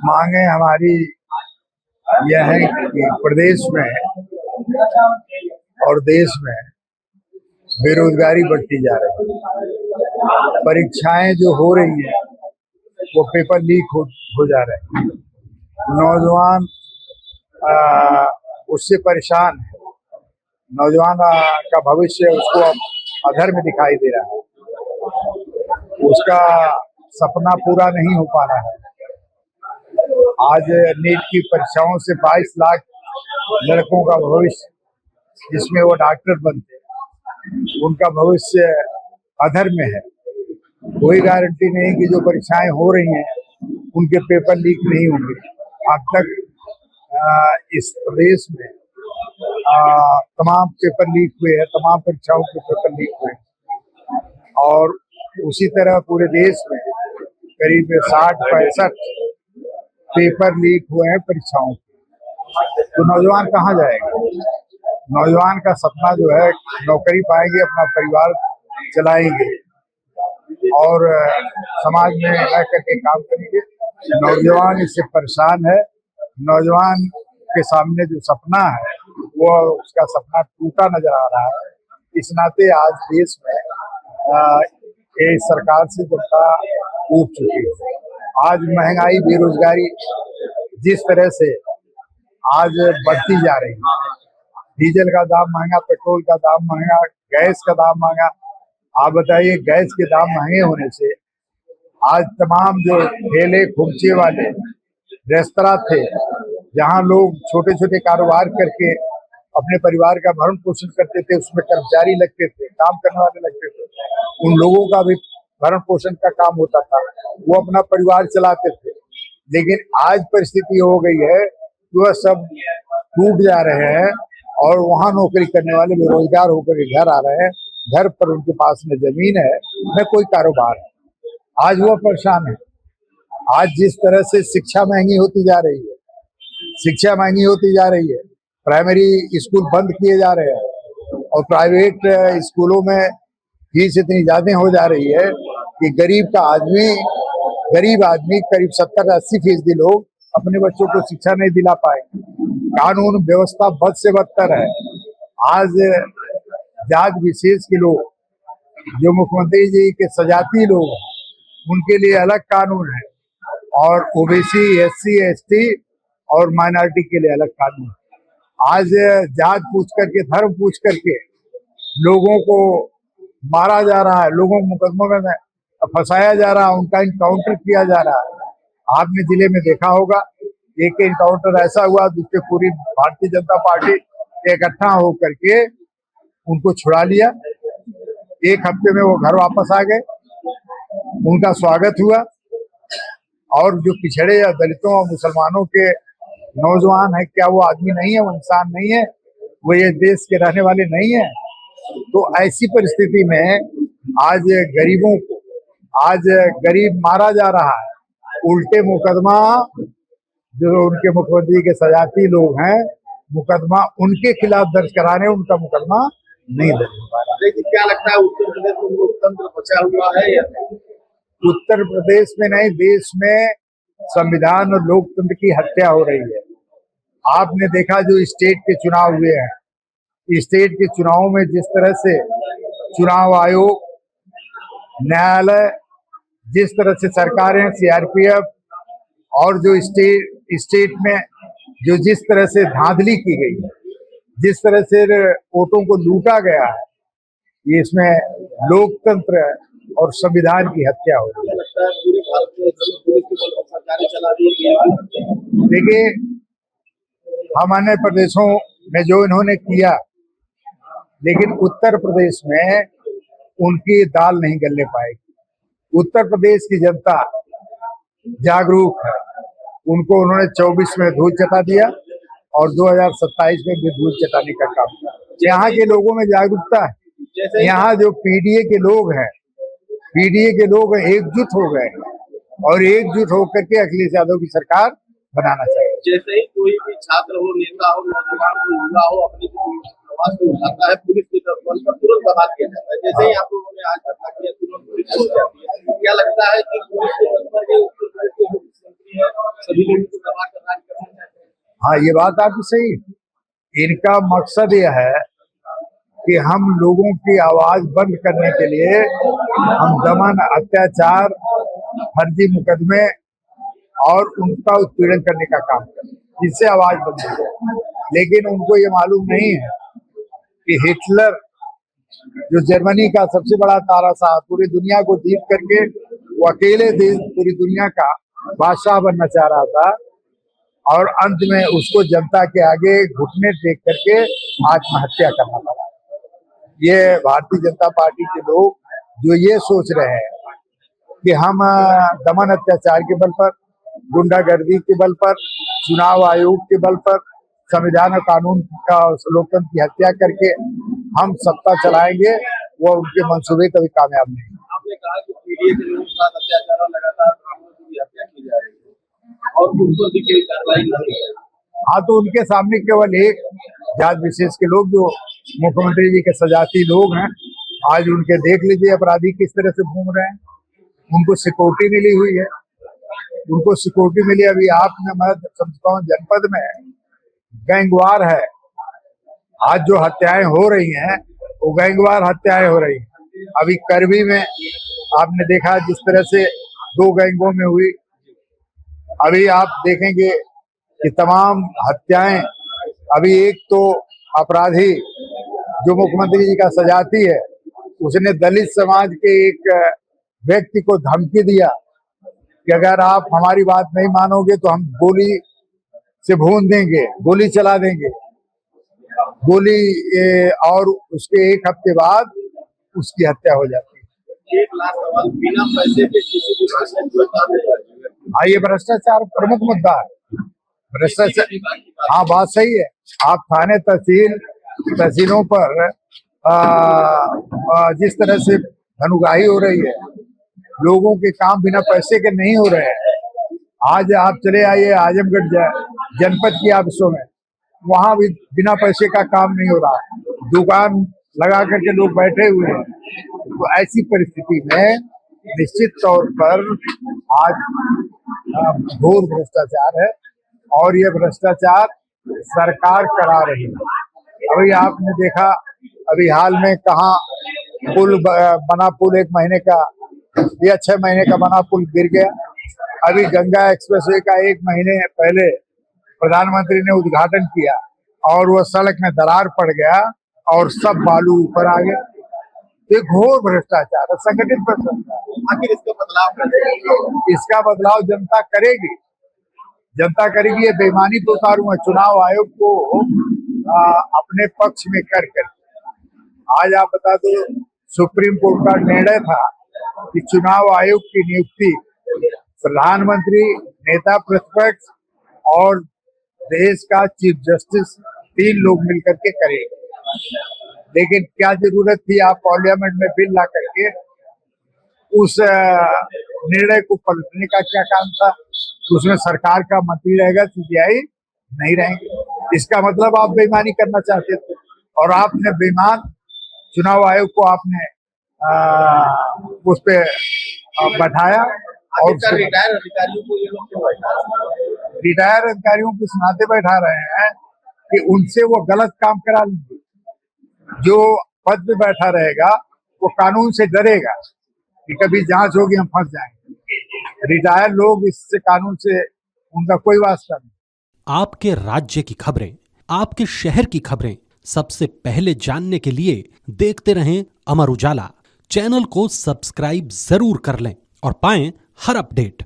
मांगे हमारी यह है कि प्रदेश में और देश में बेरोजगारी बढ़ती जा रही है। परीक्षाएं जो हो रही हैं वो पेपर लीक हो जा रहे हैं। नौजवान उससे परेशान है। नौजवान का भविष्य उसको अब अधर में दिखाई दे रहा है। उसका सपना पूरा नहीं हो पा रहा है। आज नीट की परीक्षाओं से 22 लाख लड़कों का भविष्य, जिसमें वो डॉक्टर बनते, उनका भविष्य अधर में है। कोई गारंटी नहीं कि जो परीक्षाएं हो रही हैं उनके पेपर लीक नहीं होंगे। अब तक इस प्रदेश में तमाम पेपर लीक हुए हैं, तमाम परीक्षाओं के पेपर लीक हुए हैं। और उसी तरह पूरे देश में करीब 60-65 पेपर लीक हुए हैं परीक्षाओं के। तो नौजवान कहाँ जाएगा? नौजवान का सपना जो है नौकरी पाएंगे, अपना परिवार चलाएंगे और समाज में रह करके काम करेंगे। नौजवान इससे परेशान है। नौजवान के सामने जो सपना है वो उसका सपना टूटा नजर आ रहा है। इस नाते आज देश में ये सरकार से जनता ऊब चुकी है। आज महंगाई, बेरोजगारी जिस तरह से आज बढ़ती जा रही है, डीजल का दाम महंगा, पेट्रोल का दाम महंगा, गैस का दाम महंगा। आप बताइए, गैस के दाम महंगे होने से आज तमाम जो ठेले खुमचे वाले रेस्तरां थे, जहां लोग छोटे छोटे कारोबार करके अपने परिवार का भरण पोषण करते थे, उसमें कर्मचारी लगते थे, काम करने वाले लगते थे, उन लोगों का भी भरण पोषण का काम होता था, वो अपना परिवार चलाते थे। लेकिन आज परिस्थिति हो गई है कि वह सब टूट जा रहे हैं और वहां नौकरी करने वाले बेरोजगार होकर घर आ रहे हैं। घर पर उनके पास न जमीन है न कोई कारोबार है। आज वो परेशान है। आज जिस तरह से शिक्षा महंगी होती जा रही है, शिक्षा महंगी होती जा रही है, प्राइमरी स्कूल बंद किए जा रहे हैं और प्राइवेट स्कूलों में फीस इतनी ज्यादा हो जा रही है कि गरीब आदमी करीब 70-80% लोग अपने बच्चों को शिक्षा नहीं दिला पाए। कानून व्यवस्था बद से बदतर है। आज जात विशेष के लोग, जो मुख्यमंत्री जी के सजाती लोग, उनके लिए अलग कानून है और ओबीसी, SC, ST और माइनॉरिटी के लिए अलग कानून है। आज जात पूछ करके, धर्म पूछ करके लोगों को मारा जा रहा है, लोगों को मुकदमों में फंसाया जा रहा है, उनका इनकाउंटर किया जा रहा है। आपने जिले में देखा होगा, एक इनकाउंटर ऐसा हुआ जिसपे पूरी भारतीय जनता पार्टी इकट्ठा होकर के उनको छुड़ा लिया। एक हफ्ते में वो घर वापस आ गए, उनका स्वागत हुआ। और जो पिछड़े या दलितों और मुसलमानों के नौजवान है, क्या वो आदमी नहीं है? वो इंसान नहीं है? वो ये देश के रहने वाले नहीं है? तो ऐसी परिस्थिति में आज गरीबों को, आज गरीब मारा जा रहा है। उल्टे मुकदमा जो उनके मुख्यमंत्री के सजाती लोग हैं, मुकदमा उनके खिलाफ दर्ज कराने, उनका मुकदमा नहीं दर्ज हो पा रहा। लेकिन क्या लगता है, उत्तर प्रदेश में लोकतंत्र बचा हुआ है या नहीं? उत्तर प्रदेश में नहीं, देश में संविधान और लोकतंत्र की हत्या हो रही है। आपने देखा जो स्टेट के चुनाव हुए हैं, स्टेट के चुनावों में जिस तरह से चुनाव आयोग, न्यायालय, जिस तरह से सरकारें, CRPF और जो स्टेट में जो जिस तरह से धांधली की गई है, जिस तरह से वोटों को लूटा गया है, ये इसमें लोकतंत्र और संविधान की हत्या हो रही है। पूरे भारत में सरकारें चला रही है। देखिए, हम अन्य प्रदेशों में जो इन्होंने किया, लेकिन उत्तर प्रदेश में उनकी दाल नहीं गलने पाएगी। उत्तर प्रदेश की जनता जागरूक है। उनको उन्होंने 24 में धूल चटा दिया और 2027 में भी धूल चटाने का काम किया। यहाँ के लोगों में जागरूकता है। यहाँ जो PDA के लोग हैं, एकजुट हो गए और एकजुट होकर के अखिलेश यादव की सरकार बनाना चाहिए। जैसे ही कोई भी छात्र हो, नेता हो, नौजवान हो, युवा हो, अपनी आवाज को उठाता है, पुलिस की तरफ तुरंत दबा दिया जाता है। जैसे ही आप लोगों ने आज घटना किया, तुरंत पुलिस हो जाती है। क्या लगता है कि पुलिस के अंदर ये उत्तर प्रदेश के जो मुख्यमंत्री है सभी लोगों को दबा कर राज करना चाहते हैं? हाँ, ये बात आपकी सही है। इनका मकसद यह है कि हम लोगों की आवाज बंद करने के लिए हम दमन, अत्याचार, फर्जी मुकदमे और उनका उत्पीड़न करने का काम करें, जिससे आवाज बंद हो जाए। लेकिन उनको ये मालूम नहीं है कि हिटलर, जो जर्मनी का सबसे बड़ा तानाशाह, पूरी दुनिया को जीत करके वो अकेले पूरी दुनिया का बादशाह बनना चाह रहा था और अंत में उसको जनता के आगे घुटने टेक करके आत्महत्या करना पड़ा। ये भारतीय जनता पार्टी के लोग जो ये सोच रहे हैं कि हम दमन अत्याचार के बल पर, गुंडागर्दी के बल पर, चुनाव आयोग के बल पर, संविधान और कानून का लोकतंत्र की हत्या करके हम सत्ता चलाएंगे, वो उनके मंसूबे कभी कामयाब नहीं। आपने कहा कि पीडीए के लोगों के साथ अत्याचार और लगातार ब्राह्मणों की हत्या की जा रही है और उन पर भी कोई कार्रवाई नहीं है। हाँ, तो उनके सामने केवल एक जात विशेष के लोग जो मुख्यमंत्री जी के सजाती लोग हैं, आज उनके देख लीजिए अपराधी किस तरह से घूम रहे हैं। उनको सिक्योरिटी मिली हुई है, उनको सिक्योरिटी मिली। अभी आपने, मैं समझता हूँ जनपद में गैंगवार है, आज जो हत्याएं हो रही हैं वो गैंगवार हत्याएं हो रही हैं। अभी करबी में आपने देखा जिस तरह से 2 गैंगों में हुई। अभी आप देखेंगे कि तमाम हत्याएं, अभी एक तो अपराधी जो मुख्यमंत्री जी का सजाती है, उसने दलित समाज के एक व्यक्ति को धमकी दिया कि अगर आप हमारी बात नहीं मानोगे तो हम गोली से भून देंगे, गोली चला देंगे। और उसके 1 हफ्ते बाद उसकी हत्या हो जाती है। 1 लाख सवाल बिना पैसे के किसी भी भाषण को बता देगा। हाँ, ये भ्रष्टाचार प्रमुख मुद्दा है। भ्रष्टाचार, हाँ बात सही है। आप थाने तहसीलों पर जिस तरह से धनुगाही हो रही है, लोगों के काम बिना पैसे के नहीं हो रहे हैं। आज आप चले आइए आजमगढ़ जनपद की ऑफिसों में, वहां भी बिना पैसे का काम नहीं हो रहा, दुकान लगा करके लोग बैठे हुए हैं। तो ऐसी परिस्थिति में निश्चित तौर पर आज घोर भ्रष्टाचार है और ये भ्रष्टाचार सरकार करा रही है। अभी आपने देखा, अभी हाल में कहाँ पुल बना, पुल 1 महीने का या 6 महीने का बना पुल गिर गया। अभी गंगा एक्सप्रेसवे का 1 महीने पहले प्रधानमंत्री ने उद्घाटन किया और वो सड़क में दरार पड़ गया और सब बालू ऊपर आ गया। ये घोर भ्रष्टाचार है, संगठित भ्रष्टाचार। आखिर इसका बदलाव कैसे? इसका बदलाव जनता करेगी, जनता करेगी। ये बेईमानी तो उतारूंगा चुनाव आयोग को अपने पक्ष में कर आज आप बता दो, सुप्रीम कोर्ट का निर्णय था कि चुनाव आयोग की नियुक्ति प्रधानमंत्री, नेता प्रतिपक्ष और देश का चीफ जस्टिस 3 लोग मिलकर के करेंगे। लेकिन क्या जरूरत थी आप पार्लियामेंट में बिल ला करके, उस निर्णय को पलटने का क्या काम था? उसमें सरकार का मंत्री रहेगा, सीबीआई नहीं रहेंगे। इसका मतलब आप बेईमानी करना चाहते थे और आपने बेईमान चुनाव आयोग को आपने उस पे बैठाया। और रिटायर अधिकारियों को ये लोग क्यों बैठा रहे हैं? रिटायर अधिकारियों को इस नाते बैठा रहे हैं कि उनसे वो गलत काम करा लेंगे। जो पद पे बैठा रहेगा वो कानून से डरेगा कि कभी जांच होगी हम फंस जाएंगे। रिटायर लोग इससे, कानून से उनका कोई वास्ता नहीं। आपके राज्य की खबरें, आपके शहर की खबरें सबसे पहले जानने के लिए देखते रहें अमर उजाला। चैनल को सब्सक्राइब जरूर कर लें और पाएं हर अपडेट।